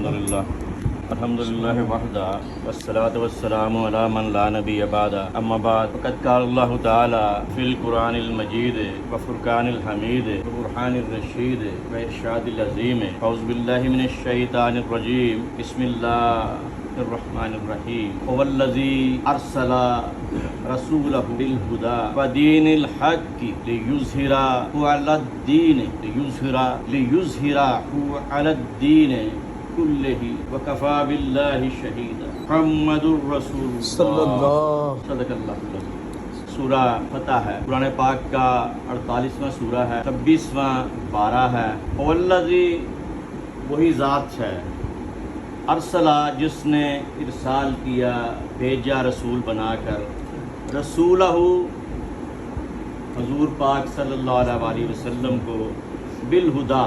الحمد لله وحده والصلاة والسلام على من لا نبي بعده أما بعد فقد قال الله تعالى في القرآن المجيد وفرقان الحميد وبرهان الرشيد وإرشاد العظيم أعوذ بالله من الشيطان الرجيم بسم الله الرحمن الرحيم هو الذي أرسل رسوله بالهدى ودين الحق ليظهره على الدين كله وكفى بالله شهيدا محمد رسول اللہ صدق اللہ العظیم۔ سورہ فتح ہے، قرآن پاک کا 48واں سورہ ہے، 26واں پارہ ہے۔ والذی وہی ذات ہے، ارسلہ جس نے ارسال کیا، بھیجا رسول بنا کر، رسولہ حضور پاک صلی اللہ علیہ وسلم کو، بالہدا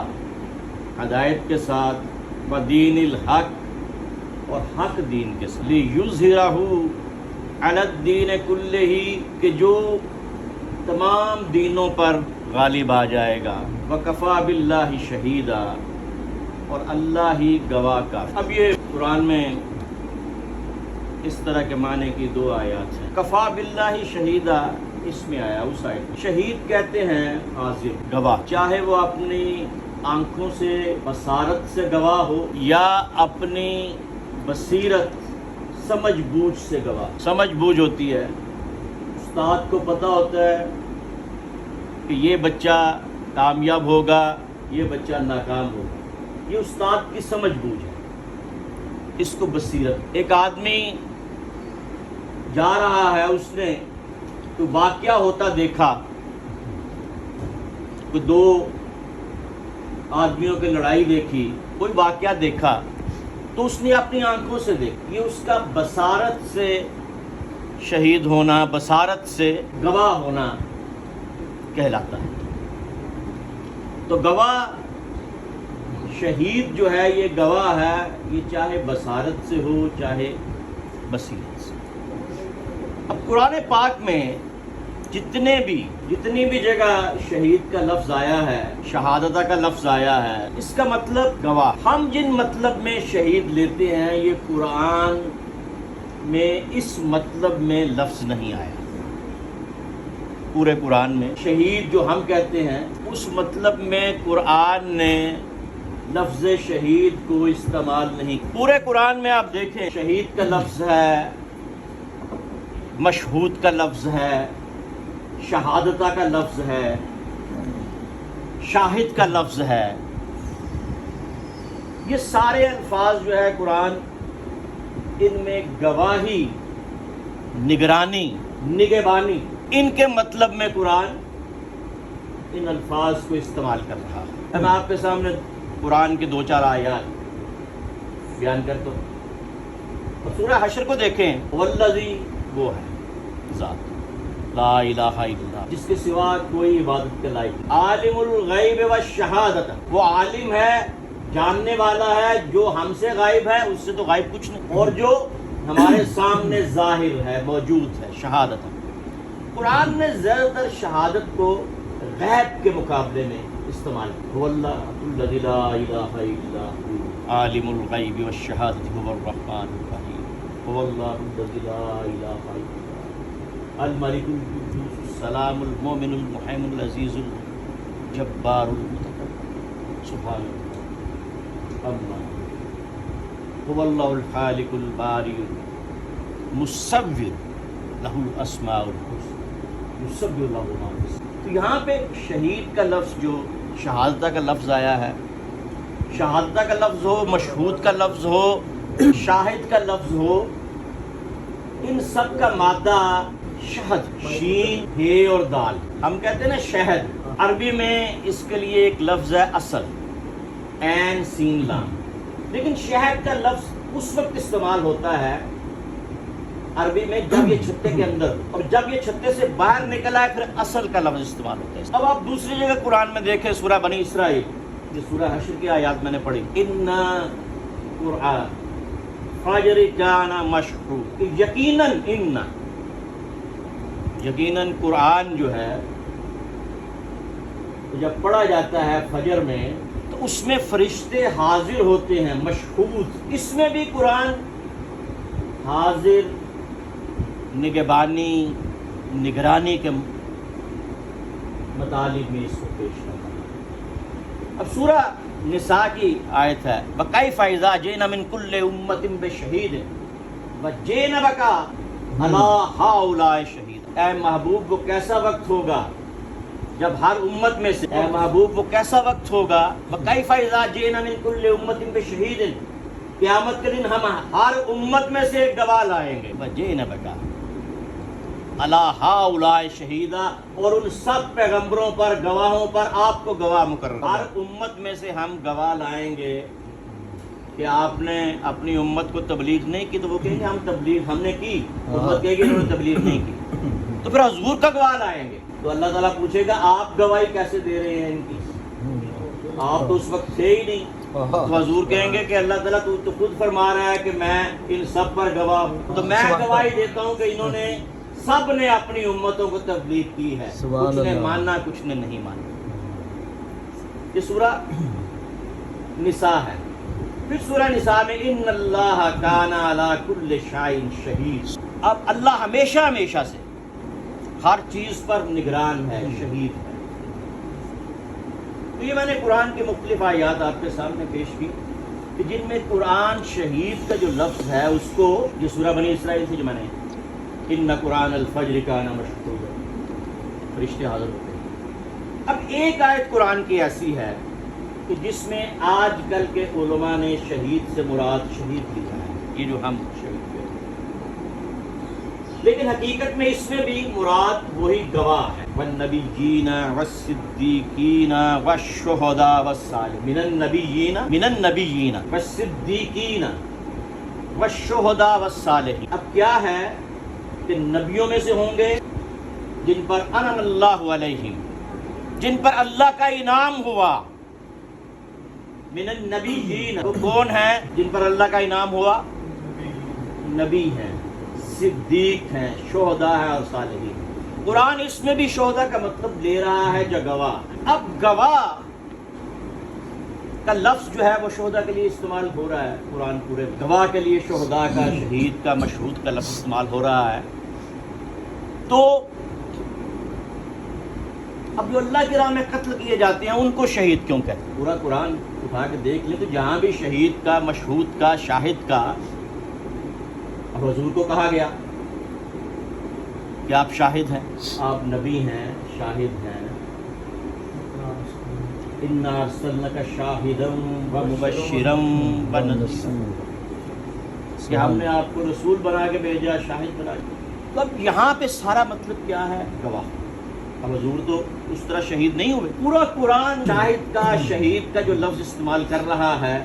ہدایت کے ساتھ، ودین الحق اور حق دین کے ساتھ، لیظہرہ علی الدین کلہ کہ جو تمام دینوں پر غالب آ جائے گا، وکفی باللہ شہیدا اور اللہ ہی گواہ کا۔ اب یہ قرآن میں اس طرح کے معنی کی دو آیات ہیں۔ کفی باللہ شہیدا اس میں آیا، اس آیت میں شہید کہتے ہیں حاضر، گواہ، چاہے وہ اپنی آنکھوں سے بصارت سے گواہ ہو یا اپنی بصیرت سمجھ بوجھ سے گواہ۔ سمجھ بوجھ ہوتی ہے، استاد کو پتہ ہوتا ہے کہ یہ بچہ کامیاب ہوگا، یہ بچہ ناکام ہوگا، یہ استاد کی سمجھ بوجھ ہے، اس کو بصیرت۔ ایک آدمی جا رہا ہے، اس نے کوئی واقعہ ہوتا دیکھا، کوئی دو آدمیوں کی لڑائی دیکھی، کوئی واقعہ دیکھا تو اس نے اپنی آنکھوں سے دیکھا، یہ اس کا بصارت سے شہید ہونا، بصارت سے گواہ ہونا کہلاتا ہے۔ تو گواہ، شہید جو ہے یہ گواہ ہے، یہ چاہے بصارت سے ہو چاہے بصیرت سے۔ اب قرآن پاک میں جتنی بھی جگہ شہید کا لفظ آیا ہے، شہادتہ کا لفظ آیا ہے، اس کا مطلب گواہ۔ ہم جن مطلب میں شہید لیتے ہیں، یہ قرآن میں اس مطلب میں لفظ نہیں آیا۔ پورے قرآن میں شہید جو ہم کہتے ہیں، اس مطلب میں قرآن نے لفظ شہید کو استعمال نہیں۔ پورے قرآن میں آپ دیکھیں، شہید کا لفظ ہے، مشہود کا لفظ ہے، شہادتہ کا لفظ ہے، شاہد کا لفظ ہے۔ یہ سارے الفاظ جو ہے قرآن، ان میں گواہی، نگرانی، نگہبانی، ان کے مطلب میں قرآن ان الفاظ کو استعمال کر رہا ہے۔ میں آپ کے سامنے قرآن کے 2-4 آیات بیان کرتا ہوں۔ اور سورہ حشر کو دیکھیں، والذی وہ ہے ذات لا الہ الا اللہ، جس کے سوا کوئی عبادت کے لائق نہیں، عالم الغیب والشہادۃ، وہ عالم ہے، جاننے والا ہے، جو ہم سے غائب ہے، اس سے تو غائب کچھ نہیں، اور جو ہمارے سامنے ظاہر ہے، موجود ہے، شہادت۔ قرآن نے زیادہ تر شہادت کو غیب کے مقابلے میں استعمال کیا۔ هو اللہ الذی لا الہ الا هو عالم الغیب والشہادۃ هو الرحمن الرحیم هو اللہ الذی لا الہ الا هو الملک القدوس السلام المؤمن المحیمن العزیز الجبار المتکبر سبحان اللہ اما هو اللہ الخالق الباری المصور لہ الاسماء الحسنی یسبح لہ ما فی السماوات۔ تو یہاں پہ شہید کا لفظ، جو شہادتہ کا لفظ آیا ہے، شہادتہ کا لفظ ہو، مشہود کا لفظ ہو، شاہد کا لفظ ہو، ان سب کا مادہ شہد، شین، ہے اور دال۔ ہم کہتے ہیں نا شہد، عربی میں اس کے لیے ایک لفظ ہے اصل، عین سین لام، لیکن شہد کا لفظ اس وقت استعمال ہوتا ہے عربی میں جب یہ چھتے کے اندر، اور جب یہ چھتے سے باہر نکلا ہے پھر اصل کا لفظ استعمال ہوتا ہے۔ اب آپ دوسری جگہ قرآن میں دیکھیں، سورہ بنی اسرائیل، یہ سورہ حشر کی آیات میں نے پڑھی، اِنَّا قرآن فجر کان مشہور، یقیناً قرآن جو ہے جب پڑھا جاتا ہے فجر میں، تو اس میں فرشتے حاضر ہوتے ہیں، مشہود. اس میں بھی قرآن حاضر، نگہبانی، نگرانی کے مطالب میں اس کو پیش کرتا ہے. اب سورہ نساء کی آیت ہے وَكَيْفَ إِذَا جِئْنَا مِنْ كُلِّ أُمَّةٍ بِشَهِيدٍ وَجِئْنَا بِكَ عَلَىٰ هَٰؤُلَاءِ شَهِيدًا. اے محبوب وہ کیسا وقت ہوگا جب ہر امت میں سے، اے محبوب وہ کیسا وقت ہوگا وَكَيْفَ إِذَا جِئْنَا مِنْ كُلِّ أُمَّةٍ بِشَهِيدٍ، قیامت کے دن ہم ہر امت میں سے ایک گواہ لائیں گے. وَجِئْنَا بِكَ عَلَىٰ هَٰؤُلَاءِ شَهِيدًا، اور ان سب پیغمبروں پر، گواہوں پر آپ کو گواہ مقرر. ہر امت میں سے ہم گواہ لائیں گے کہ آپ نے اپنی امت کو تبلیغ نہیں کی، تو وہ کہیں گے ہم تبلیغ ہم نے کی، امت کہے گی انہوں نے تبلیغ نہیں کی. تو پھر حضور کا گواہ لائیں گے. تو اللہ تعالیٰ پوچھے گا آپ گواہی کیسے دے رہے ہیں ان کی، آپ تو اس وقت تھے ہی نہیں. تو حضور کہیں گے کہ اللہ تعالیٰ تو خود فرما رہا ہے کہ میں ان سب پر گواہ ہوں، تو میں گواہی دیتا ہوں کہ انہوں نے سب نے اپنی امتوں کو تبلیغ کی ہے، کچھ نے ماننا کچھ نے نہیں ماننا. یہ سورہ نساء ہے. پھر سورہ نساء میں ان اللہ کان علی کل شیء شہید. اب اللہ ہمیشہ ہمیشہ سے ہر چیز پر نگران ہے، شہید ہے. تو یہ میں نے قرآن کی مختلف آیات آپ کے سامنے پیش کی کہ جن میں قرآن شہید کا جو لفظ ہے اس کو، جو سورہ بنی اسرائیل سے جو میں نے ان قرآن الفجر کان مشہودا، فرشتے حاضر ہوتے ہیں. اب ایک آیت قرآن کی ایسی ہے کہ جس میں آج کل کے علماء نے شہید سے مراد شہید لیا ہے، یہ جو ہم شہید ہیں، لیکن حقیقت میں اس میں بھی مراد وہی گواہ ہے. والنبیین والصدیقین والشہداء والصالحین، من النبیین والصدیقین والشہداء والصالحین. اب کیا ہے کہ نبیوں میں سے ہوں گے جن پر انعم اللہ علیہم، جن پر اللہ کا انعام ہوا. من النبیین، وہ کون ہیں جن پر اللہ کا انعام ہوا؟ نبی ہیں، صدیق ہیں، شہداء ہیں اور صالحین. قرآن اس میں بھی شہداء کا مطلب لے رہا ہے جو گواہ. اب گواہ کا لفظ جو ہے وہ شہداء کے لیے استعمال ہو رہا ہے. قرآن پورے گواہ کے لیے شہداء کا، شہید کا، مشہود کا لفظ استعمال ہو رہا ہے. تو اب جو اللہ کی راہ میں قتل کیے جاتے ہیں ان کو شہید کیوں کہتے ہیں؟ پورا قرآن اٹھا کے دیکھ لیں تو جہاں بھی شہید کا، مشہود کا، شاہد کا، اب حضور کو کہا گیا کہ آپ شاہد ہیں، آپ نبی ہیں، شاہد ہیں. اِنَّا أَرْسَلْنَاكَ شَاهِدًا وَمُبَشِّرًا وَنَذِيرًا، کہ ہم نے آپ کو رسول بنا کے بھیجا، شاہد بنا کے. تو اب یہاں پہ سارا مطلب کیا ہے؟ گواہ. اب حضور تو اس طرح شہید نہیں ہوئے. پورا قرآن شاہد کا، شہید کا جو لفظ استعمال کر رہا ہے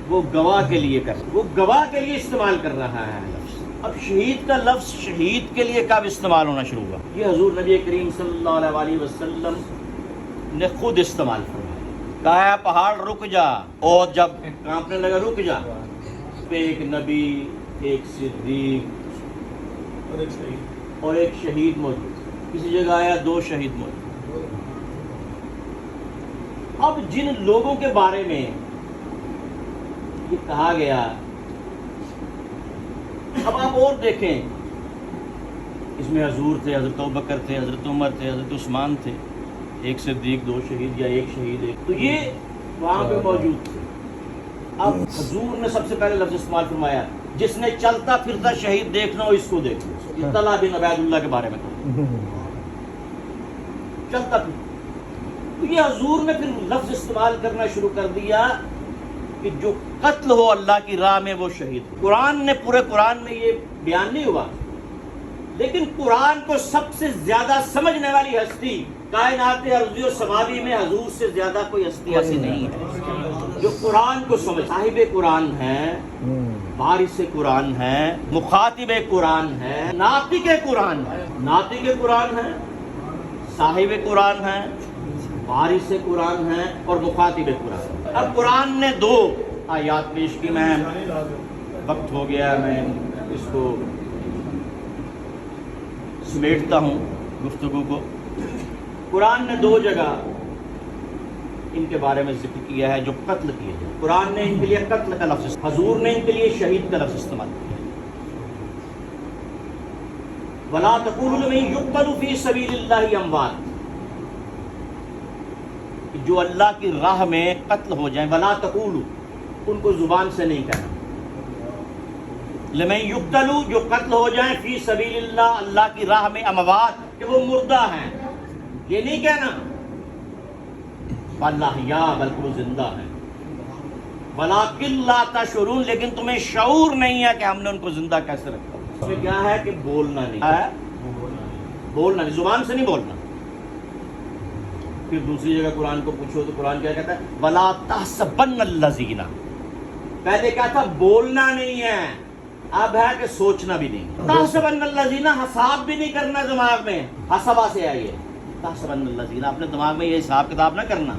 وہ گواہ کے لیے وہ گواہ کے لیے استعمال کر رہا ہے لفظ. اب شہید کا لفظ شہید کے لیے کب استعمال ہونا شروع ہوا؟ یہ حضور نبی کریم صلی اللہ علیہ وسلم نے خود استعمال فرمایا. کہا ہے پہاڑ رک جا، اور جب کانپنے لگا رک جا. پہ ایک نبی، ایک صدیق اور ایک شہید موجود. کسی جگہ آیا 2 شہید موجود. اب جن لوگوں کے بارے میں یہ کہا گیا، اب آپ اور دیکھیں، اس میں حضور تھے، حضرت ابوبکر تھے، حضرت عمر تھے، حضرت عثمان تھے، ایک صدیق، 2 شہید یا ایک شہید ایک. تو یہ وہاں پہ موجود تھے. اب حضور نے سب سے پہلے لفظ استعمال فرمایا جس نے چلتا پھرتا شہید دیکھنا ہو اس کو دیکھو. طلحہ بن عبید اللہ کے بارے میں چلتا پھرتا. تو یہ حضور نے پھر لفظ استعمال کرنا شروع کر دیا کہ جو قتل ہو اللہ کی راہ میں وہ شہید ہو. قرآن نے، پورے قرآن میں یہ بیان نہیں ہوا، لیکن قرآن کو سب سے زیادہ سمجھنے والی ہستی کائنات ارضی اور سماوی میں حضور سے زیادہ کوئی ہستی ایسی نہیں ہے جو قرآن کو سمجھ. صاحب قرآن ہے، وارث قرآن ہے، مخاطب قرآن ہے، ناطق قرآن ہے. ناطق قرآن ہے، صاحب قرآن ہے، وارث قرآن ہے اور مخاطب قرآن. اب قرآن نے 2 آیات پیش کی. میں وقت ہو گیا، میں اس کو سمیٹتا ہوں گفتگو کو. قرآن نے 2 جگہ ان کے بارے میں ذکر کیا ہے جو قتل کیے گئے. قرآن نے ان کے لیے قتل کا لفظ، حضور نے ان کے لیے شہید کا لفظ استعمال کیا. وَلَا تَقُولُوا لِمَن يُقْتَلُ فِي سَبِيلِ اللَّهِ أَمْوَاتٌ، جو اللہ کی راہ میں قتل ہو جائیں. وَلَا تَقُولُوا، ان کو زبان سے نہیں کہنا. لِمَن يُقْتَلُ، جو قتل ہو جائیں، فی سبیل اللہ، اللہ کی راہ میں، اموات، کہ وہ مردہ ہیں. یہ نہیں کہنا بل احیاء، بلکہ وہ زندہ ہیں. وَلَٰكِن لَا تَشْعُرُونَ، لیکن تمہیں شعور نہیں ہے کہ ہم نے ان کو زندہ کیسے رکھا. اس میں کیا ہے کہ بولنا نہیں ہے، بولنا نہیں، زبان سے نہیں بولنا. پھر دوسری جگہ قرآن کو پوچھو تو قرآن کیا کہتا ہے؟ وَلَا تَحْسَبَنَّ الَّذِينَ. پہلے کیا تھا؟ بولنا نہیں ہے، اب ہے کہ سوچنا بھی نہیں. تَحْسَبَنَّ الَّذِينَ، حساب بھی نہیں کرنا دماغ میں. حسبہ سے آئی ہے. تَحْسَبَنَّ الَّذِينَ، اپنے دماغ میں یہ حساب کتاب نہ کرنا.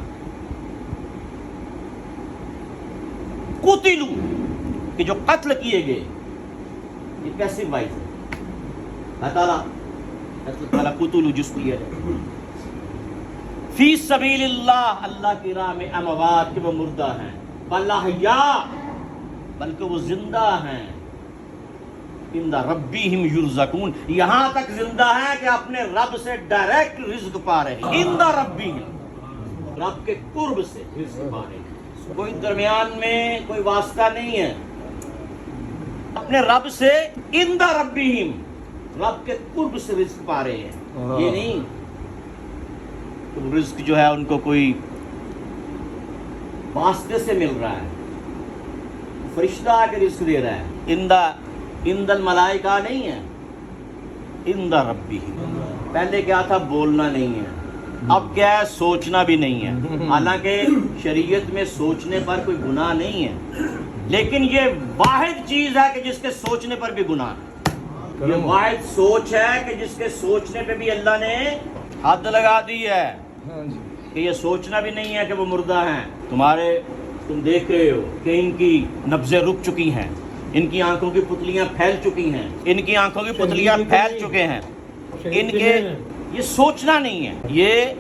قُتِلُوا، کہ جو قتل کیے گئے. یہ کیسی وائز ہے؟ اللہ تعالیٰ قتلوا جس کیا جائے فی سبیل اللہ، اللہ کی راہ میں، اموات، کہ وہ مردہ ہیں. بل احیاء، بلکہ وہ زندہ ہیں. عند ربہم یرزقون، یہاں تک زندہ ہیں کہ اپنے رب سے ڈائریکٹ رزق پا رہے ہیں. عند ربہم، رب کے قرب سے رزق پا رہے ہیں. کوئی درمیان میں کوئی واسطہ نہیں ہے. اپنے رب سے، عند ربہم، رب کے قرب سے رزق پا رہے ہیں. یہ نہیں رزق جو ہے ان کو کوئی واسطے سے مل رہا ہے، فرشتہ آ کے رزق دے رہا ہے. عند الملائکہ نہیں ہے، عند ربہم. پہلے کیا تھا؟ بولنا نہیں ہے. اب کیا ہے؟ سوچنا بھی نہیں ہے. حالانکہ شریعت میں سوچنے پر کوئی گناہ نہیں ہے، لیکن یہ واحد چیز ہے کہ جس کے سوچنے پر بھی گناہ ہے. یہ واحد سوچ ہے کہ جس کے سوچنے پہ بھی اللہ نے حد لگا دی ہے کہ یہ سوچنا بھی نہیں ہے کہ وہ مردہ ہیں. تم دیکھ رہے ہو کہ ان کی نبضیں رک چکی ہیں، ان کی آنکھوں کی پتلیاں پھیل چکی ہیں، ان کی آنکھوں کی پتلیاں پھیل چکے ہیں. ان کے یہ سوچنا نہیں ہے، یہ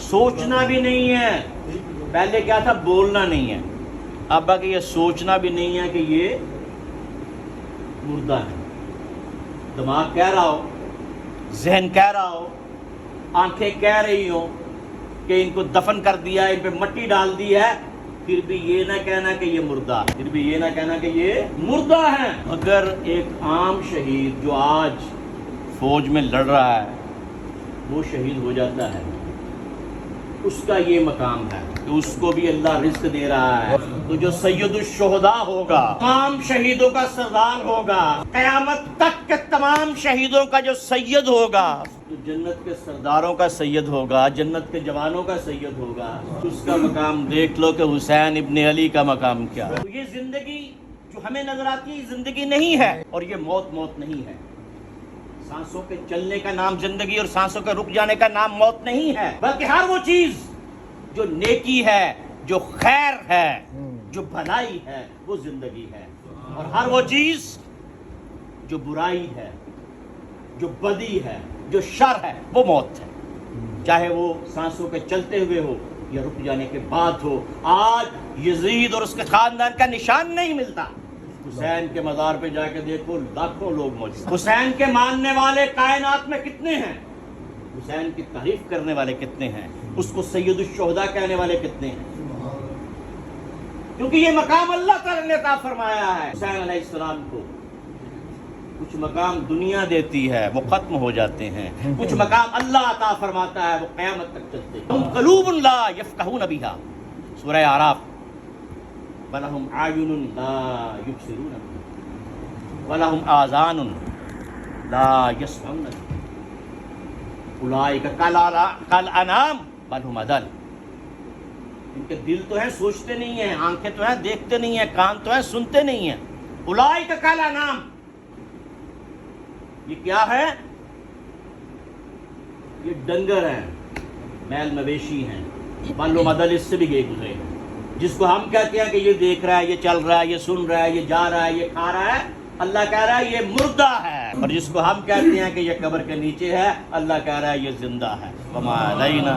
سوچنا بھی نہیں ہے. پہلے کیا تھا؟ بولنا نہیں ہے. اب کہ یہ سوچنا بھی نہیں ہے کہ یہ مردہ ہے. دماغ کہہ رہا ہو، ذہن کہہ رہا ہو، آنکھیں کہہ رہی ہوں کہ ان کو دفن کر دیا، ان پہ مٹی ڈال دی ہے، پھر بھی یہ نہ کہنا کہ یہ مردہ، پھر بھی یہ نہ کہنا کہ یہ مردہ ہے. اگر ایک عام شہید جو آج فوج میں لڑ رہا ہے وہ شہید ہو جاتا ہے، اس کا یہ مقام ہے کہ اس کو بھی اللہ رزق دے رہا ہے. تو جو سید الشہداء ہوگا، تمام شہیدوں کا سردار ہوگا، قیامت تک کے تمام شہیدوں کا جو سید ہوگا، تو جنت کے سرداروں کا سید ہوگا، جنت کے جوانوں کا سید ہوگا. اس کا مقام دیکھ لو کہ حسین ابن علی کا مقام کیا. تو یہ زندگی جو ہمیں نظر آتی ہے زندگی نہیں ہے، اور یہ موت نہیں ہے. سانسوں کے چلنے کا نام زندگی اور سانسوں کے رک جانے کا نام موت نہیں ہے، بلکہ ہر وہ چیز جو نیکی ہے، جو خیر ہے، جو بھلائی ہے، وہ زندگی ہے. اور ہر وہ چیز جو برائی ہے، جو بدی ہے، جو شر ہے، وہ موت ہے. چاہے وہ سانسوں کے چلتے ہوئے ہو یا رک جانے کے بعد ہو. آج یزید اور اس کے خاندان کا نشان نہیں ملتا. حسین کے مزار پہ جا کے دیکھو، لاکھوں لوگ موجود. حسین کے ماننے والے کائنات میں کتنے ہیں؟ حسین کی تعریف کرنے والے کتنے ہیں؟ اس کو سید الشہداء کہنے والے کتنے ہیں؟ کیونکہ یہ مقام اللہ تعالی نے عطا فرمایا ہے. حسین علیہ السلام کو کچھ مقام دنیا دیتی ہے، وہ ختم ہو جاتے ہیں. کچھ مقام اللہ عطا فرماتا ہے، وہ قیامت تک چلتے ہیں. قلوب لا یفقہون بہا، سورہ اعراف. وَلَهُمْ أَعْيُنٌ لَا يُبْصِرُونَ بِهَا وَلَهُمْ آذَانٌ لَا يَسْمَعُونَ بِهَا أُولَٰئِكَ كَالْأَنْعَامِ بَلْ هُمْ أَضَلُّ. ان کے دل تو ہیں، سوچتے نہیں ہیں، آنکھیں تو ہیں، دیکھتے نہیں ہیں، کان تو ہیں، سنتے نہیں ہیں. أُولَٰئِكَ كَالْأَنْعَامِ، یہ کیا ہے؟ یہ ڈنگر ہیں، میل مویشی ہیں. بَلْ هُمْ أَضَلُّ، اس سے بھی گئے گزرے ہیں. جس کو ہم کہتے ہیں کہ یہ دیکھ رہا ہے، یہ چل رہا ہے، یہ سن رہا ہے، یہ جا رہا ہے، یہ کھا رہا ہے، اللہ کہہ رہا ہے یہ مردہ ہے. اور جس کو ہم کہتے ہیں کہ یہ قبر کے نیچے ہے، اللہ کہہ رہا ہے یہ زندہ ہے. وَمَا عَلَيْنَا